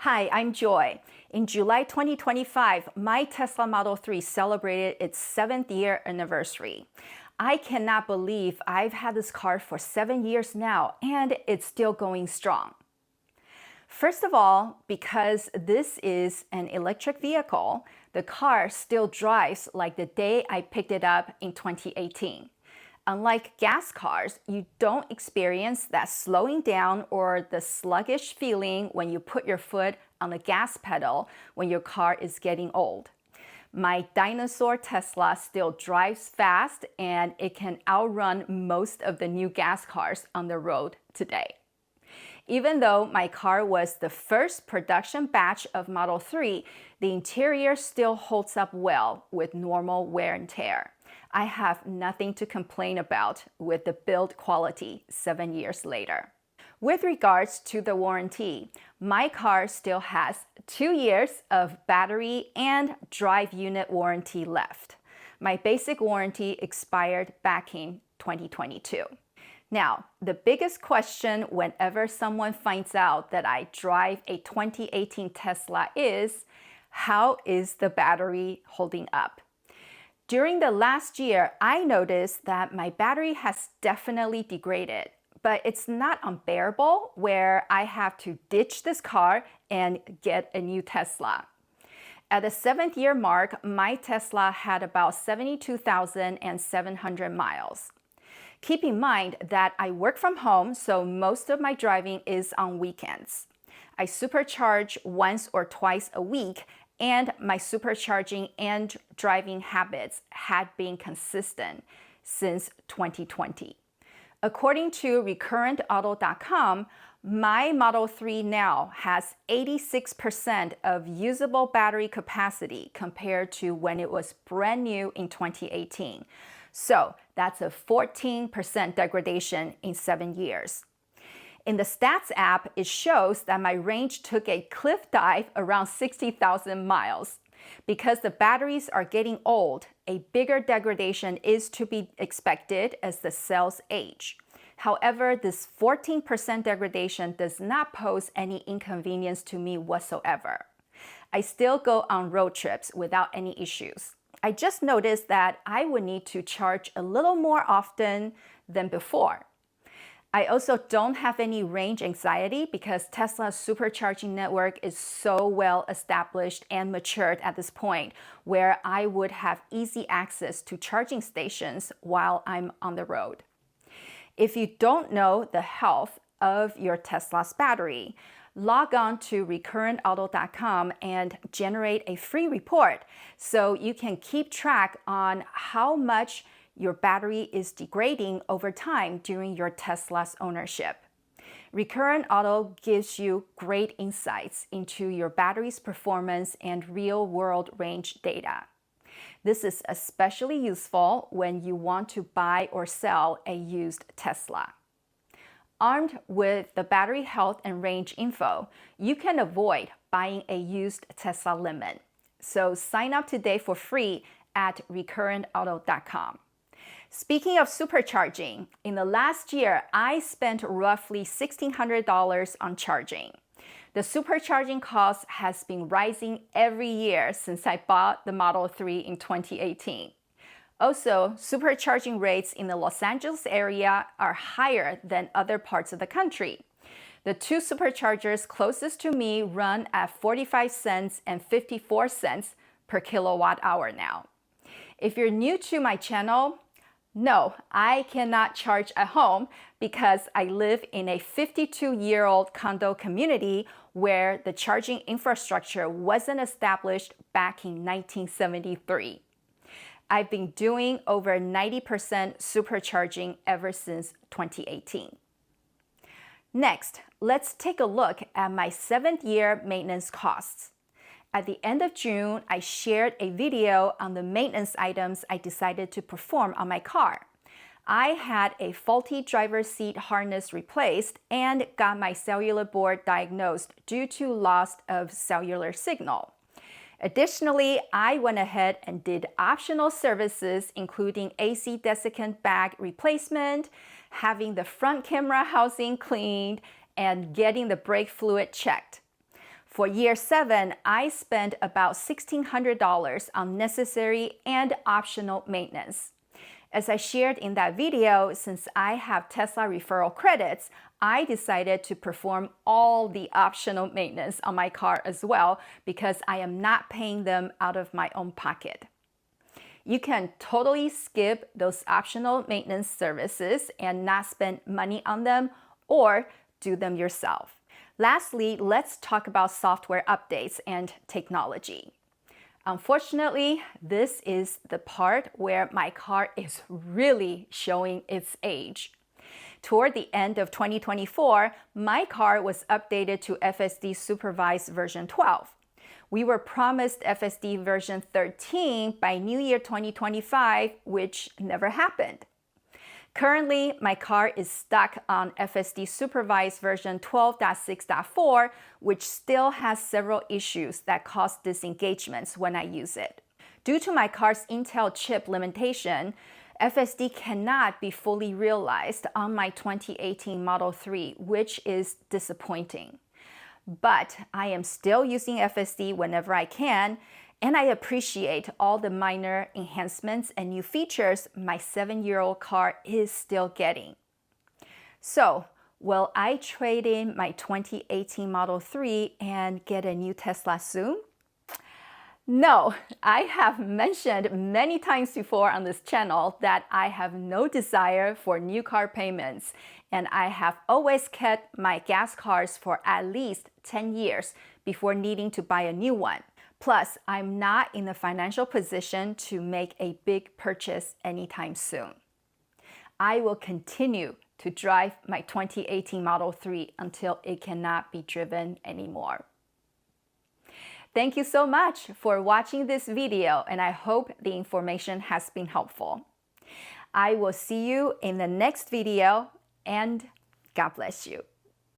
Hi, I'm Joy. In July 2025, my Tesla Model 3 celebrated its 7th year anniversary. I cannot believe I've had this car for 7 years now and it's still going strong. First of all, because this is an electric vehicle, the car still drives like the day I picked it up in 2018. Unlike gas cars, you don't experience that slowing down or the sluggish feeling when you put your foot on the gas pedal when your car is getting old. My dinosaur Tesla still drives fast and it can outrun most of the new gas cars on the road today. Even though my car was the first production batch of Model 3, the interior still holds up well with normal wear and tear. I have nothing to complain about with the build quality 7 years later. With regards to the warranty, my car still has 2 years of battery and drive unit warranty left. My basic warranty expired back in 2022. Now, the biggest question whenever someone finds out that I drive a 2018 Tesla is, how is the battery holding up? During the last year, I noticed that my battery has definitely degraded, but it's not unbearable where I have to ditch this car and get a new Tesla. At the 7th year mark, my Tesla had about 72,700 miles. Keep in mind that I work from home, so most of my driving is on weekends. I supercharge once or twice a week, and my supercharging and driving habits had been consistent since 2020. According to recurrentauto.com, my Model 3 now has 86% of usable battery capacity compared to when it was brand new in 2018. So that's a 14% degradation in 7 years. In the Stats app, it shows that my range took a cliff dive around 60,000 miles. Because the batteries are getting old, a bigger degradation is to be expected as the cells age. However, this 14% degradation does not pose any inconvenience to me whatsoever. I still go on road trips without any issues. I just noticed that I would need to charge a little more often than before. I also don't have any range anxiety because Tesla's supercharging network is so well established and matured at this point where I would have easy access to charging stations while I'm on the road. If you don't know the health of your Tesla's battery, log on to recurrentauto.com and generate a free report so you can keep track on how much your battery is degrading over time during your Tesla's ownership. Recurrent Auto gives you great insights into your battery's performance and real-world range data. This is especially useful when you want to buy or sell a used Tesla. Armed with the battery health and range info, you can avoid buying a used Tesla limit. So sign up today for free at recurrentauto.com. Speaking of supercharging, in the last year, I spent roughly $1,600 on charging. The supercharging cost has been rising every year since I bought the Model 3 in 2018. Also, supercharging rates in the Los Angeles area are higher than other parts of the country. The two superchargers closest to me run at 45 cents and 54 cents per kilowatt hour now. If you're new to my channel, no, I cannot charge at home because I live in a 52-year-old condo community where the charging infrastructure wasn't established back in 1973. I've been doing over 90% supercharging ever since 2018. Next, let's take a look at my 7th year maintenance costs. At the end of June, I shared a video on the maintenance items I decided to perform on my car. I had a faulty driver's seat harness replaced and got my cellular board diagnosed due to loss of cellular signal. Additionally, I went ahead and did optional services including AC desiccant bag replacement, having the front camera housing cleaned, and getting the brake fluid checked. For year 7, I spent about $1,600 on necessary and optional maintenance. As I shared in that video, since I have Tesla referral credits, I decided to perform all the optional maintenance on my car as well because I am not paying them out of my own pocket. You can totally skip those optional maintenance services and not spend money on them or do them yourself. Lastly, let's talk about software updates and technology. Unfortunately, this is the part where my car is really showing its age. Toward the end of 2024, my car was updated to FSD Supervised version 12. We were promised FSD version 13 by New Year 2025, which never happened. Currently, my car is stuck on FSD Supervised version 12.6.4, which still has several issues that cause disengagements when I use it. Due to my car's Intel chip limitation, FSD cannot be fully realized on my 2018 Model 3, which is disappointing. But I am still using FSD whenever I can, and I appreciate all the minor enhancements and new features my 7-year-old car is still getting. So, will I trade in my 2018 Model 3 and get a new Tesla soon? No, I have mentioned many times before on this channel that I have no desire for new car payments, and I have always kept my gas cars for at least 10 years before needing to buy a new one. Plus, I'm not in a financial position to make a big purchase anytime soon. I will continue to drive my 2018 Model 3 until it cannot be driven anymore. Thank you so much for watching this video, and I hope the information has been helpful. I will see you in the next video, and God bless you.